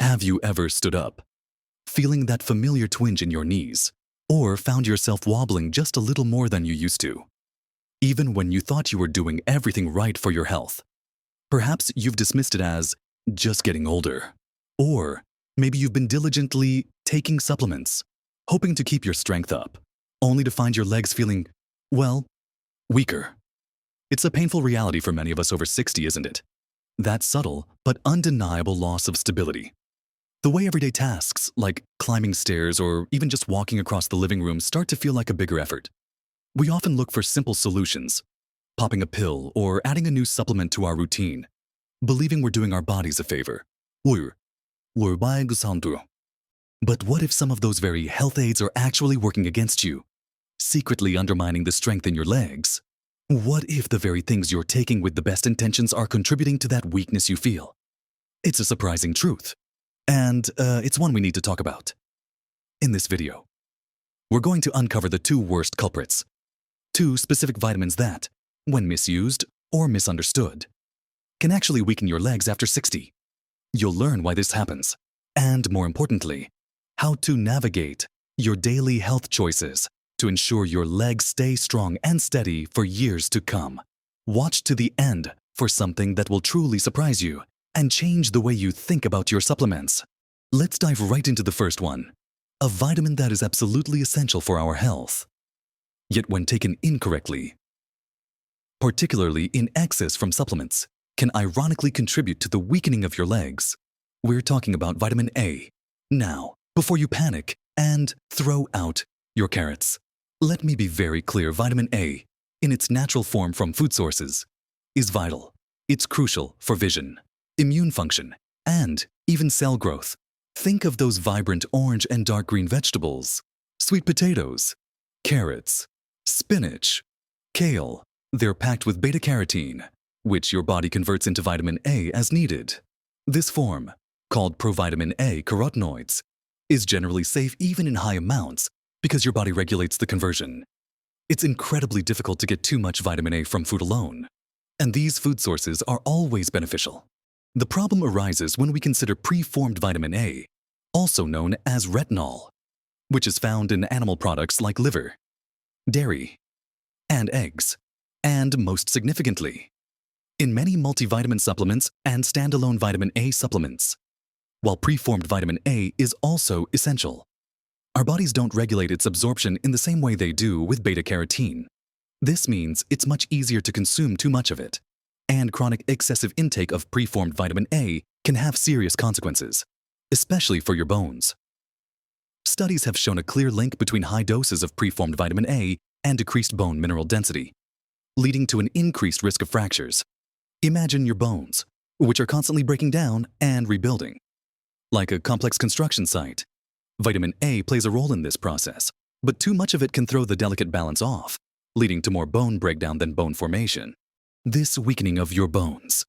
Have you ever stood up, feeling that familiar twinge in your knees, or found yourself wobbling just a little more than you used to, even when you thought you were doing everything right for your health? Perhaps you've dismissed it as just getting older. Or maybe you've been diligently taking supplements, hoping to keep your strength up, only to find your legs feeling, well, weaker. It's a painful reality for many of us over 60, isn't it? That subtle but undeniable loss of stability. The way everyday tasks like climbing stairs or even just walking across the living room start to feel like a bigger effort. We often look for simple solutions, popping a pill or adding a new supplement to our routine, believing we're doing our bodies a favor. But what if some of those very health aids are actually working against you, secretly undermining the strength in your legs? What if the very things you're taking with the best intentions are contributing to that weakness you feel? It's a surprising truth, and it's one we need to talk about. In this video, we're going to uncover the two worst culprits, two specific vitamins that, when misused or misunderstood, can actually weaken your legs after 60. You'll learn why this happens, and more importantly, how to navigate your daily health choices to ensure your legs stay strong and steady for years to come. Watch to the end for something that will truly surprise you and change the way you think about your supplements. Let's dive right into the first one, a vitamin that is absolutely essential for our health. Yet when taken incorrectly, particularly in excess from supplements, can ironically contribute to the weakening of your legs. We're talking about vitamin A. Now, before you panic and throw out your carrots, let me be very clear. Vitamin A, in its natural form from food sources, is vital. It's crucial for vision, immune function, and even cell growth. Think of those vibrant orange and dark green vegetables, sweet potatoes, carrots, spinach, kale. They're packed with beta-carotene, which your body converts into vitamin A as needed. This form, called provitamin A carotenoids, is generally safe even in high amounts because your body regulates the conversion. It's incredibly difficult to get too much vitamin A from food alone, and these food sources are always beneficial. The problem arises when we consider preformed vitamin A, also known as retinol, which is found in animal products like liver, dairy, and eggs, and most significantly, in many multivitamin supplements and standalone vitamin A supplements. While preformed vitamin A is also essential, our bodies don't regulate its absorption in the same way they do with beta-carotene. This means it's much easier to consume too much of it, and chronic excessive intake of preformed vitamin A can have serious consequences, especially for your bones. Studies have shown a clear link between high doses of preformed vitamin A and decreased bone mineral density, leading to an increased risk of fractures. Imagine your bones, which are constantly breaking down and rebuilding. Like a complex construction site, vitamin A plays a role in this process, but too much of it can throw the delicate balance off, leading to more bone breakdown than bone formation. This weakening of your bones,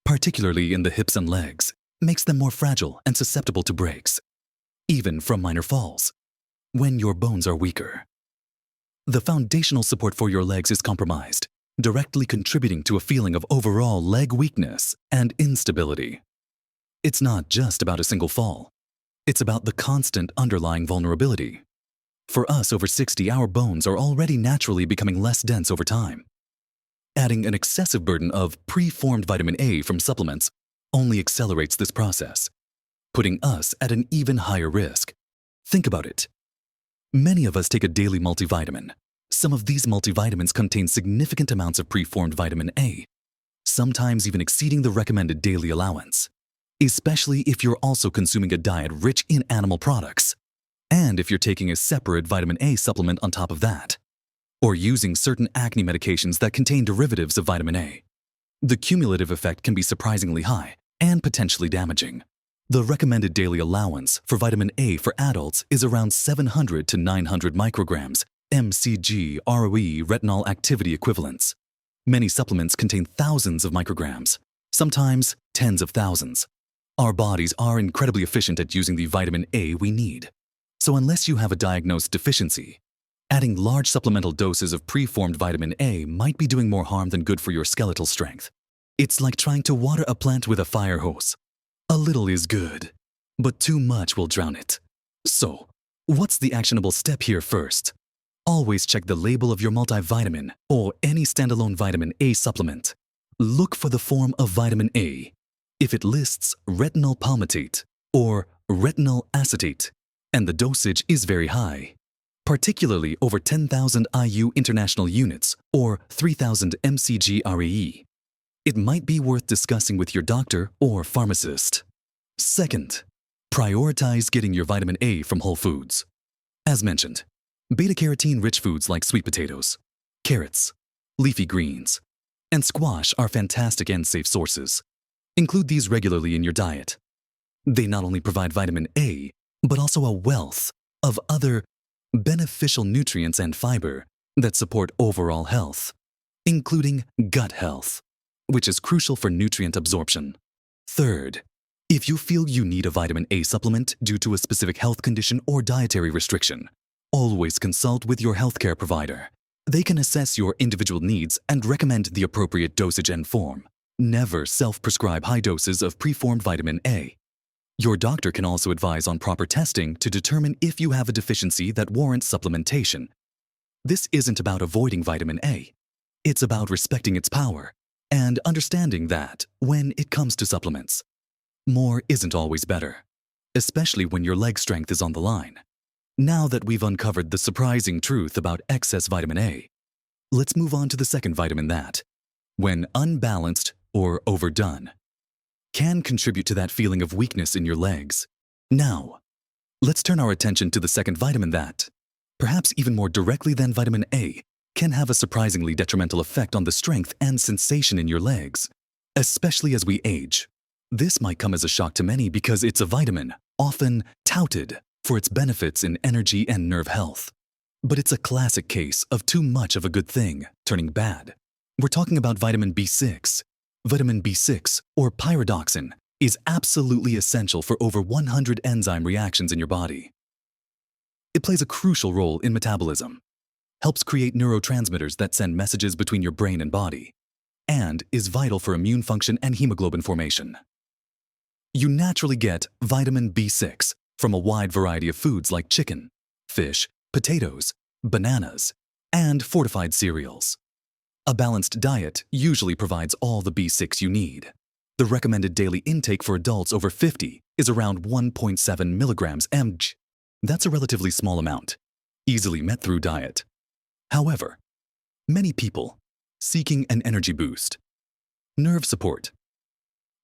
particularly in the hips and legs, makes them more fragile and susceptible to breaks, even from minor falls. When your bones are weaker, the foundational support for your legs is compromised, directly contributing to a feeling of overall leg weakness and instability. It's not just about a single fall. It's about the constant underlying vulnerability. For us over 60, our bones are already naturally becoming less dense over time. Adding an excessive burden of preformed vitamin A from supplements only accelerates this process, putting us at an even higher risk. Think about it. Many of us take a daily multivitamin. Some of these multivitamins contain significant amounts of preformed vitamin A, sometimes even exceeding the recommended daily allowance, especially if you're also consuming a diet rich in animal products, and if you're taking a separate vitamin A supplement on top of that, or using certain acne medications that contain derivatives of vitamin A. The cumulative effect can be surprisingly high and potentially damaging. The recommended daily allowance for vitamin A for adults is around 700 to 900 micrograms mcg ROE retinol activity equivalents. Many supplements contain thousands of micrograms, sometimes tens of thousands. Our bodies are incredibly efficient at using the vitamin A we need. So unless you have a diagnosed deficiency, adding large supplemental doses of preformed vitamin A might be doing more harm than good for your skeletal strength. It's like trying to water a plant with a fire hose. A little is good, but too much will drown it. So, what's the actionable step here first? Always check the label of your multivitamin or any standalone vitamin A supplement. Look for the form of vitamin A. If it lists retinol palmitate or retinol acetate, and the dosage is very high, particularly over 10,000 IU international units or 3,000 mcg RAE, it might be worth discussing with your doctor or pharmacist. Second, prioritize getting your vitamin A from whole foods. As mentioned, beta-carotene-rich foods like sweet potatoes, carrots, leafy greens, and squash are fantastic and safe sources. Include these regularly in your diet. They not only provide vitamin A, but also a wealth of other beneficial nutrients and fiber that support overall health, including gut health, which is crucial for nutrient absorption. Third, if you feel you need a vitamin A supplement due to a specific health condition or dietary restriction, always consult with your healthcare provider. They can assess your individual needs and recommend the appropriate dosage and form. Never self-prescribe high doses of preformed vitamin A. Your doctor can also advise on proper testing to determine if you have a deficiency that warrants supplementation. This isn't about avoiding vitamin A. It's about respecting its power and understanding that when it comes to supplements, more isn't always better, especially when your leg strength is on the line. Now that we've uncovered the surprising truth about excess vitamin A, let's move on to the second vitamin that, when unbalanced or overdone, can contribute to that feeling of weakness in your legs. Now, let's turn our attention to the second vitamin that, perhaps even more directly than vitamin A, can have a surprisingly detrimental effect on the strength and sensation in your legs, especially as we age. This might come as a shock to many because it's a vitamin often touted for its benefits in energy and nerve health. But it's a classic case of too much of a good thing turning bad. We're talking about vitamin B6. Vitamin B6, or pyridoxine, is absolutely essential for over 100 enzyme reactions in your body. It plays a crucial role in metabolism, helps create neurotransmitters that send messages between your brain and body, and is vital for immune function and hemoglobin formation. You naturally get vitamin B6 from a wide variety of foods like chicken, fish, potatoes, bananas, and fortified cereals. A balanced diet usually provides all the B6 you need. The recommended daily intake for adults over 50 is around 1.7 milligrams mg. That's a relatively small amount, easily met through diet. However, many people seeking an energy boost, nerve support,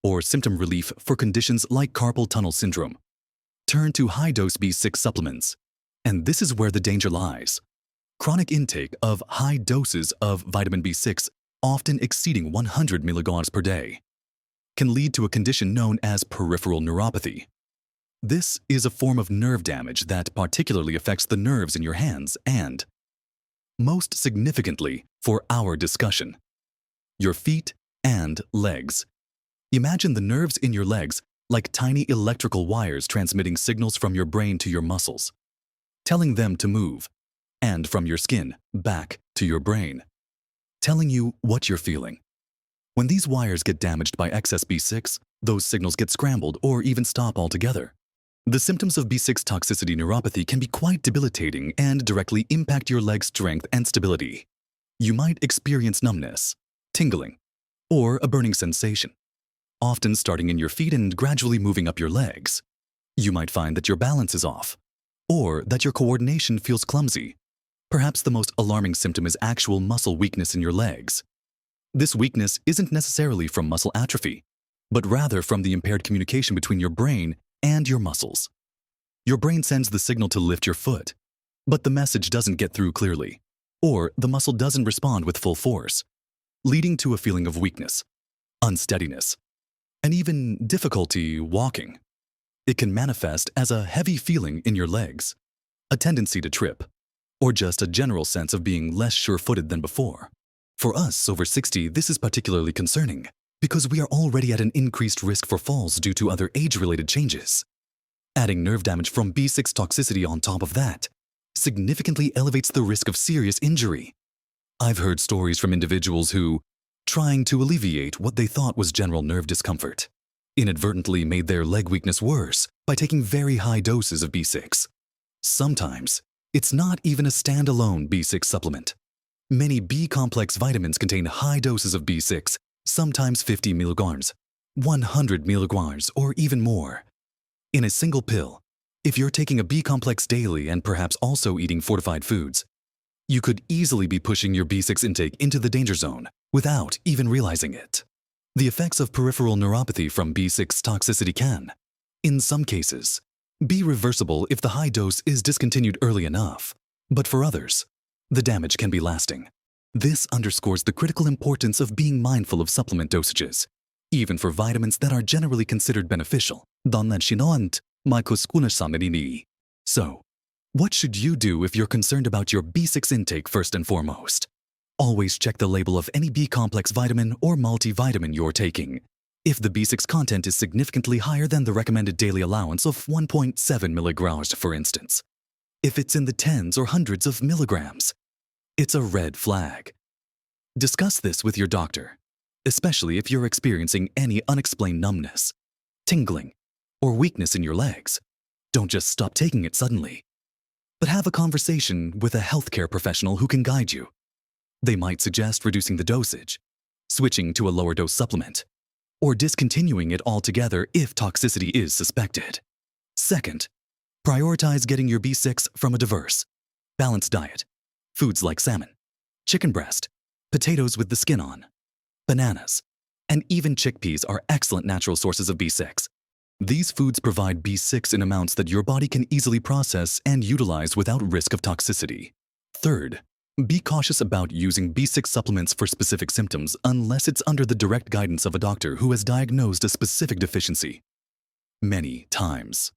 or symptom relief for conditions like carpal tunnel syndrome turn to high-dose B6 supplements, and this is where the danger lies. Chronic intake of high doses of vitamin B6, often exceeding 100 milligrams per day, can lead to a condition known as peripheral neuropathy. This is a form of nerve damage that particularly affects the nerves in your hands and, most significantly for our discussion, your feet and legs. Imagine the nerves in your legs like tiny electrical wires transmitting signals from your brain to your muscles, telling them to move, and from your skin back to your brain, telling you what you're feeling. When these wires get damaged by excess B6, those signals get scrambled or even stop altogether. The symptoms of B6 toxicity neuropathy can be quite debilitating and directly impact your leg strength and stability. You might experience numbness, tingling, or a burning sensation, often starting in your feet and gradually moving up your legs. You might find that your balance is off, or that your coordination feels clumsy. Perhaps the most alarming symptom is actual muscle weakness in your legs. This weakness isn't necessarily from muscle atrophy, but rather from the impaired communication between your brain and your muscles. Your brain sends the signal to lift your foot, but the message doesn't get through clearly, or the muscle doesn't respond with full force, leading to a feeling of weakness, unsteadiness, and even difficulty walking. It can manifest as a heavy feeling in your legs, a tendency to trip, or just a general sense of being less sure-footed than before. For us over 60, this is particularly concerning because we are already at an increased risk for falls due to other age-related changes. Adding nerve damage from B6 toxicity on top of that significantly elevates the risk of serious injury. I've heard stories from individuals who, trying to alleviate what they thought was general nerve discomfort, inadvertently made their leg weakness worse by taking very high doses of B6. Sometimes, it's not even a standalone B6 supplement. Many B-complex vitamins contain high doses of B6, sometimes 50 milligrams, 100 milligrams, or even more. In a single pill, if you're taking a B-complex daily and perhaps also eating fortified foods, you could easily be pushing your B6 intake into the danger zone without even realizing it. The effects of peripheral neuropathy from B6 toxicity can, in some cases, be reversible if the high dose is discontinued early enough, but for others, the damage can be lasting. This underscores the critical importance of being mindful of supplement dosages, even for vitamins that are generally considered beneficial. So, what should you do if you're concerned about your B6 intake first and foremost? Always check the label of any B-complex vitamin or multivitamin you're taking. If the B6 content is significantly higher than the recommended daily allowance of 1.7 milligrams, for instance, if it's in the tens or hundreds of milligrams, it's a red flag. Discuss this with your doctor, especially if you're experiencing any unexplained numbness, tingling, or weakness in your legs. Don't just stop taking it suddenly, but have a conversation with a healthcare professional who can guide you. They might suggest reducing the dosage, switching to a lower dose supplement, or discontinuing it altogether if toxicity is suspected. Second, prioritize getting your B6 from a diverse, balanced diet. Foods like salmon, chicken breast, potatoes with the skin on, bananas, and even chickpeas are excellent natural sources of B6. These foods provide B6 in amounts that your body can easily process and utilize without risk of toxicity. Third, be cautious about using B6 supplements for specific symptoms unless it's under the direct guidance of a doctor who has diagnosed a specific deficiency. Many times,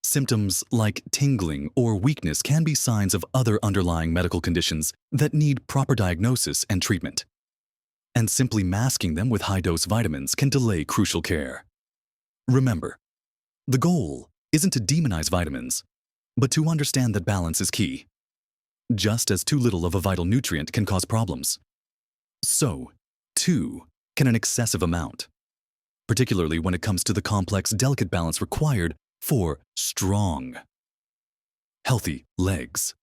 symptoms like tingling or weakness can be signs of other underlying medical conditions that need proper diagnosis and treatment. And simply masking them with high-dose vitamins can delay crucial care. Remember, the goal isn't to demonize vitamins, but to understand that balance is key. Just as too little of a vital nutrient can cause problems, so, too, can an excessive amount, particularly when it comes to the complex, delicate balance required for strong, healthy legs.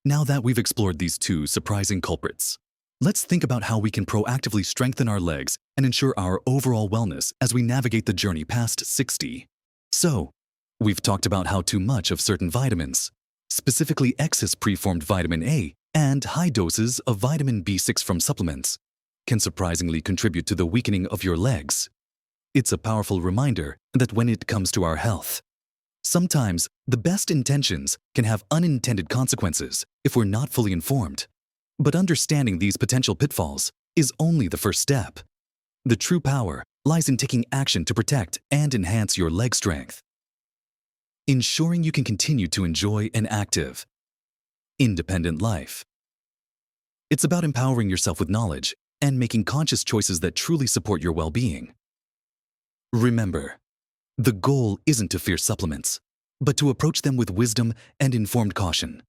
Now that we've explored these two surprising culprits, let's think about how we can proactively strengthen our legs and ensure our overall wellness as we navigate the journey past 60. So, we've talked about how too much of certain vitamins, specifically excess preformed vitamin A and high doses of vitamin B6 from supplements, can surprisingly contribute to the weakening of your legs. It's a powerful reminder that when it comes to our health, sometimes the best intentions can have unintended consequences if we're not fully informed. But understanding these potential pitfalls is only the first step. The true power lies in taking action to protect and enhance your leg strength, ensuring you can continue to enjoy an active, independent life. It's about empowering yourself with knowledge and making conscious choices that truly support your well-being. Remember, the goal isn't to fear supplements, but to approach them with wisdom and informed caution.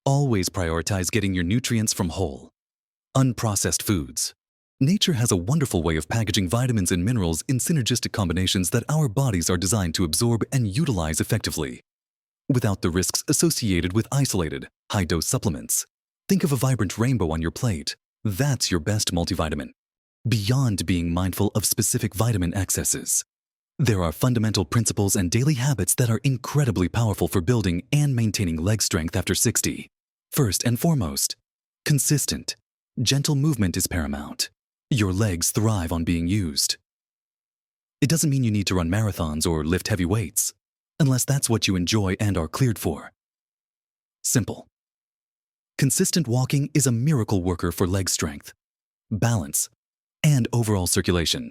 Always prioritize getting your nutrients from whole, unprocessed foods. Nature has a wonderful way of packaging vitamins and minerals in synergistic combinations that our bodies are designed to absorb and utilize effectively, without the risks associated with isolated, high-dose supplements. Think of a vibrant rainbow on your plate. That's your best multivitamin. Beyond being mindful of specific vitamin excesses, there are fundamental principles and daily habits that are incredibly powerful for building and maintaining leg strength after 60. First and foremost, consistent, gentle movement is paramount. Your legs thrive on being used. It doesn't mean you need to run marathons or lift heavy weights, unless that's what you enjoy and are cleared for. Simple. Consistent walking is a miracle worker for leg strength, balance, and overall circulation.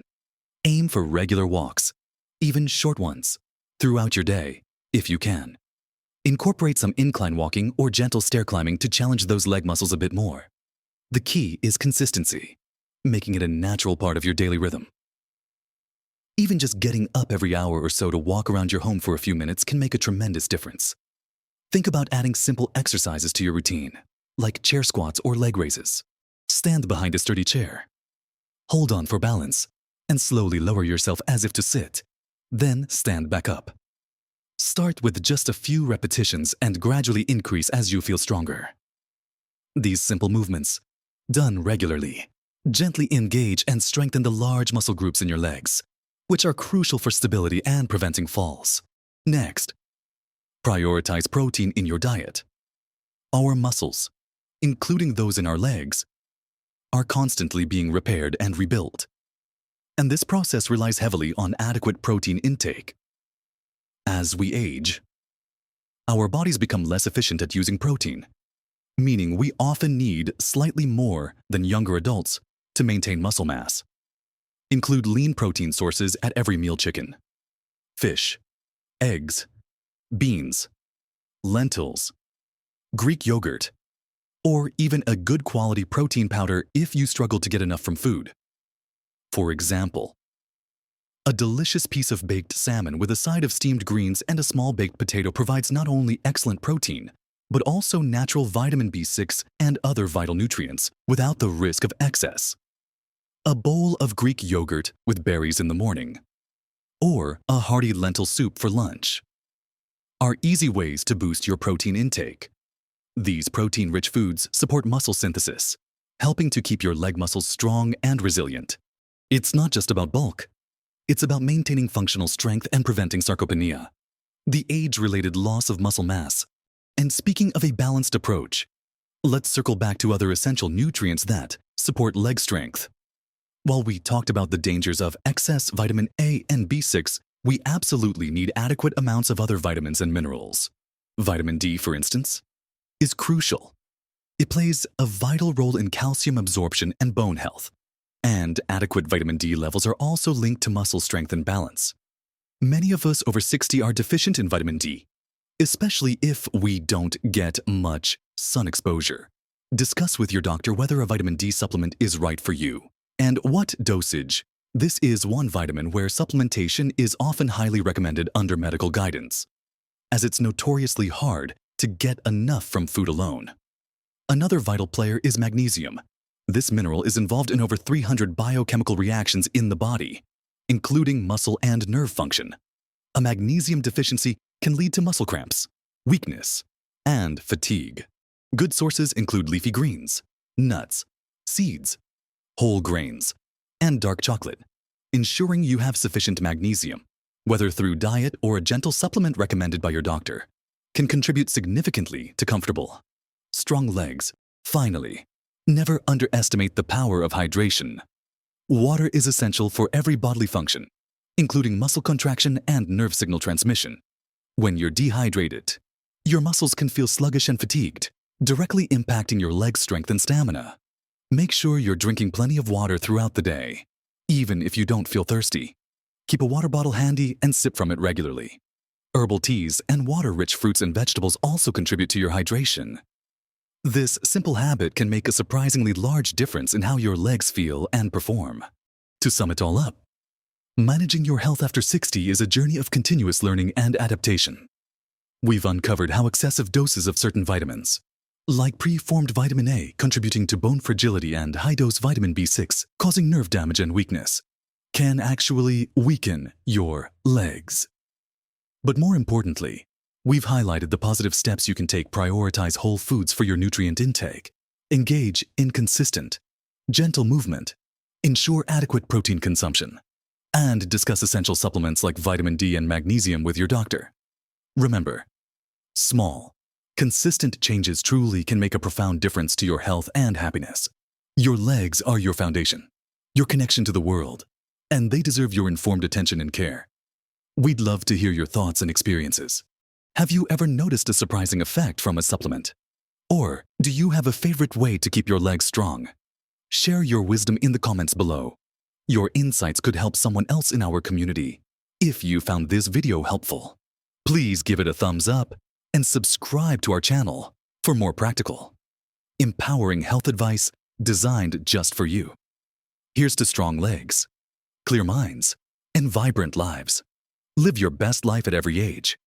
Aim for regular walks, even short ones, throughout your day, if you can. Incorporate some incline walking or gentle stair climbing to challenge those leg muscles a bit more. The key is consistency, making it a natural part of your daily rhythm. Even just getting up every hour or so to walk around your home for a few minutes can make a tremendous difference. Think about adding simple exercises to your routine, like chair squats or leg raises. Stand behind a sturdy chair. Hold on for balance, and slowly lower yourself as if to sit. Then stand back up. Start with just a few repetitions and gradually increase as you feel stronger. These simple movements, done regularly, gently engage and strengthen the large muscle groups in your legs, which are crucial for stability and preventing falls. Next, prioritize protein in your diet. Our muscles, including those in our legs, are constantly being repaired and rebuilt. And this process relies heavily on adequate protein intake. As we age, our bodies become less efficient at using protein, meaning we often need slightly more than younger adults to maintain muscle mass. Include lean protein sources at every meal: chicken, fish, eggs, beans, lentils, Greek yogurt, or even a good quality protein powder if you struggle to get enough from food. For example, a delicious piece of baked salmon with a side of steamed greens and a small baked potato provides not only excellent protein, but also natural vitamin B6 and other vital nutrients without the risk of excess. A bowl of Greek yogurt with berries in the morning, or a hearty lentil soup for lunch, are easy ways to boost your protein intake. These protein-rich foods support muscle synthesis, helping to keep your leg muscles strong and resilient. It's not just about bulk. It's about maintaining functional strength and preventing sarcopenia, the age-related loss of muscle mass. And speaking of a balanced approach, let's circle back to other essential nutrients that support leg strength. While we talked about the dangers of excess vitamin A and B6, we absolutely need adequate amounts of other vitamins and minerals. Vitamin D, for instance, is crucial. It plays a vital role in calcium absorption and bone health. And adequate vitamin D levels are also linked to muscle strength and balance. Many of us over 60 are deficient in vitamin D, especially if we don't get much sun exposure. Discuss with your doctor whether a vitamin D supplement is right for you and what dosage. This is one vitamin where supplementation is often highly recommended under medical guidance, as it's notoriously hard to get enough from food alone. Another vital player is magnesium. This mineral is involved in over 300 biochemical reactions in the body, including muscle and nerve function. A magnesium deficiency can lead to muscle cramps, weakness, and fatigue. Good sources include leafy greens, nuts, seeds, whole grains, and dark chocolate. Ensuring you have sufficient magnesium, whether through diet or a gentle supplement recommended by your doctor, can contribute significantly to comfortable, strong legs. Finally, never underestimate the power of hydration. Water is essential for every bodily function, including muscle contraction and nerve signal transmission. When you're dehydrated, your muscles can feel sluggish and fatigued, directly impacting your leg strength and stamina. Make sure you're drinking plenty of water throughout the day, even if you don't feel thirsty. Keep a water bottle handy and sip from it regularly. Herbal teas and water-rich fruits and vegetables also contribute to your hydration. This simple habit can make a surprisingly large difference in how your legs feel and perform. To sum it all up, managing your health after 60 is a journey of continuous learning and adaptation. We've uncovered how excessive doses of certain vitamins, like preformed vitamin A contributing to bone fragility and high-dose vitamin B6 causing nerve damage and weakness, can actually weaken your legs. But more importantly, we've highlighted the positive steps you can take. Prioritize whole foods for your nutrient intake. Engage in consistent, gentle movement. Ensure adequate protein consumption. And discuss essential supplements like vitamin D and magnesium with your doctor. Remember, small, consistent changes truly can make a profound difference to your health and happiness. Your legs are your foundation, your connection to the world, and they deserve your informed attention and care. We'd love to hear your thoughts and experiences. Have you ever noticed a surprising effect from a supplement? Or do you have a favorite way to keep your legs strong? Share your wisdom in the comments below. Your insights could help someone else in our community. If you found this video helpful, please give it a thumbs up and subscribe to our channel for more practical, empowering health advice designed just for you. Here's to strong legs, clear minds, and vibrant lives. Live your best life at every age.